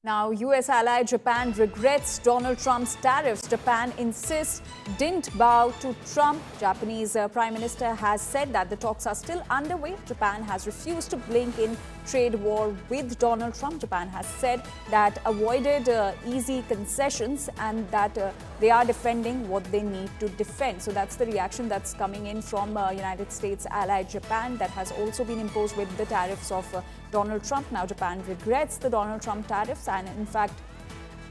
Now, US ally Japan regrets Donald Trump's tariffs. Japan insists didn't bow to Trump. Japanese Prime Minister has said that the talks are still underway. Japan has refused to blink in trade war with Donald Trump. Japan has said that avoided easy concessions and that they are defending what they need to defend. So that's the reaction that's coming in from United States ally Japan that has also been imposed with the tariffs of Donald Trump. Now, Japan regrets the Donald Trump tariffs, and in fact,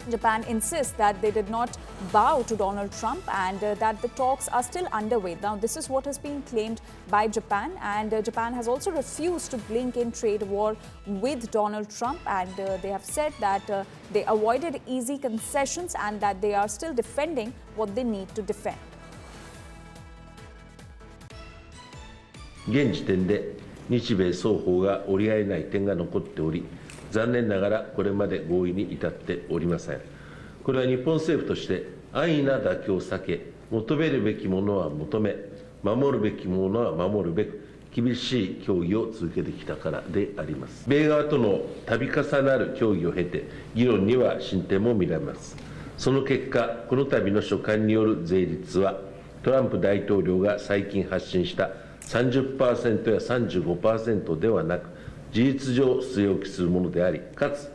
Japan insists that they did not bow to Donald Trump and that the talks are still underway. Now, this is what has been claimed by Japan, and Japan has also refused to blink in trade war with Donald Trump, and they have said that they avoided easy concessions and that they are still defending what they need to defend. 現時点で日米双方が折り合えない点が残っており、残念ながらこれまで合意に至っておりません。これは日本政府として安易な妥協を避け、求めるべきものは求め、守るべきものは守るべく、厳しい協議を続けてきたからであります。米側との度重なる協議を経て、議論には進展も見られます。その結果、この度の書簡による税率は、トランプ大統領が最近発信した 30% や 35% ではなく、事実上据え置きするものであり、かつ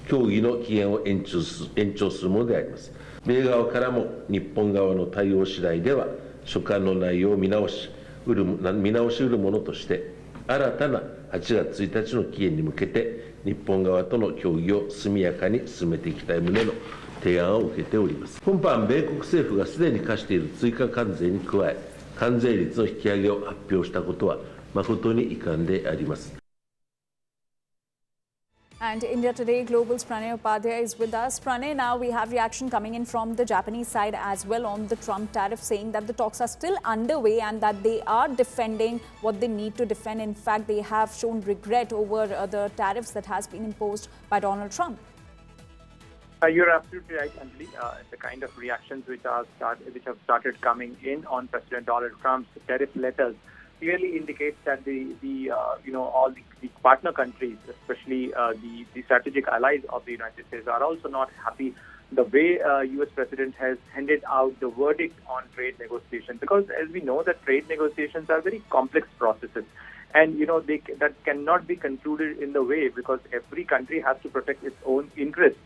協議の期限を延長するものであります。米側からも日本側の対応次第では、書簡の内容を見直しうるものとして、新たな8月1日の期限に向けて、日本側との協議を速やかに進めていきたい旨の提案を受けております。今般、米国政府がすでに課している追加関税に加え、関税率の引き上げを発表したことは誠に遺憾であります。And India Today Global's Pranay Upadhyay is with us. Pranay, now we have reaction coming in from the Japanese side as well on the Trump tariff, saying that the talks are still underway and that they are defending what they need to defend. In fact, they have shown regret over the tariffs that has been imposed by Donald Trump. You're absolutely right, Anjali. The kind of reactions which have started coming in on President Donald Trump's tariff letters clearly indicates that all the partner countries, especially the strategic allies of the United States, are also not happy the way U.S. President has handed out the verdict on trade negotiations, because as we know that trade negotiations are very complex processes. And that cannot be concluded in the way, because every country has to protect its own interests.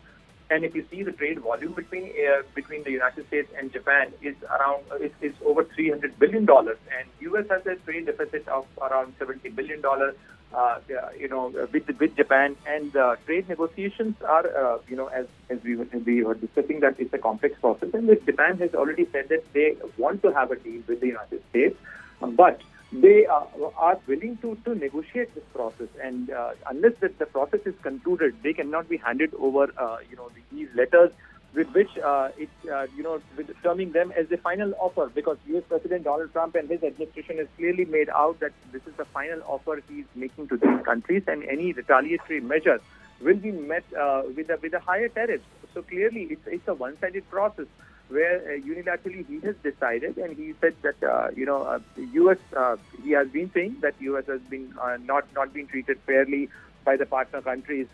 And if you see the trade volume between the United States and Japan is over $300 billion, and U.S. has a trade deficit of around $70 billion, with Japan. And trade negotiations are, as we were discussing, that it's a complex process. And Japan has already said that they want to have a deal with the United States, but they are willing to negotiate this process, and unless the process is concluded, they cannot be handed over, these letters with which with terming them as the final offer, because U.S. President Donald Trump and his administration has clearly made out that this is the final offer he's making to these countries, and any retaliatory measure will be met with a higher tariff. So clearly, it's a one-sided process, where unilaterally he has decided, and he said that U.S. He has been saying that U.S. has been not being treated fairly by the partner countries.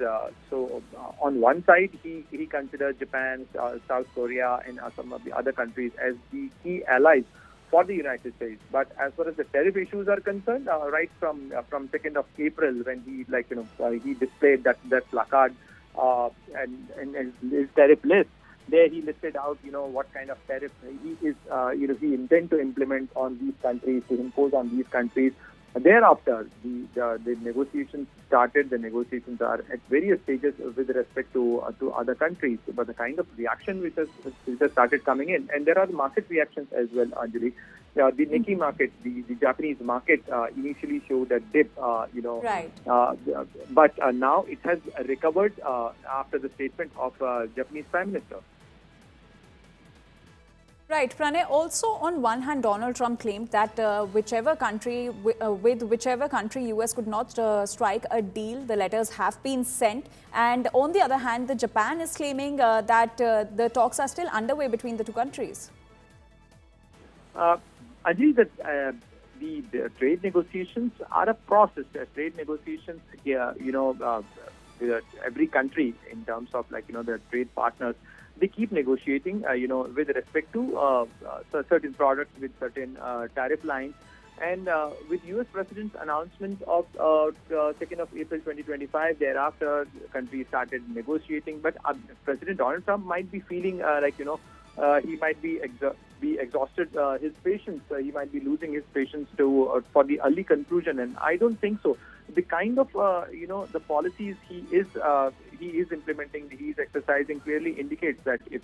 So on one side, he considers Japan, South Korea, and some of the other countries as the key allies for the United States. But as far as the tariff issues are concerned, right from 2nd of April, when he displayed that placard and his tariff list. There he listed out, what kind of tariff he intends to implement on these countries, to impose on these countries. Thereafter, the negotiations started. The negotiations are at various stages with respect to other countries. But the kind of reaction which has started coming in, and there are market reactions as well, Anjali. The Nikkei market, the Japanese market, initially showed a dip, Right. But now it has recovered after the statement of Japanese Prime Minister. Right, Pranay. Also, on one hand, Donald Trump claimed that with whichever country US could not strike a deal, the letters have been sent. And on the other hand, the Japan is claiming that the talks are still underway between the two countries. Ajay, the trade negotiations are a process. Trade negotiations, every country in terms of the trade partners, they keep negotiating, with respect to certain products with certain tariff lines. And with U.S. President's announcement of 2nd of April 2025, thereafter, countries started negotiating. But President Donald Trump might be feeling he might be exhausted his patience. He might be losing his patience for the early conclusion. And I don't think so. The kind of the policies he is implementing, he is exercising clearly indicates that if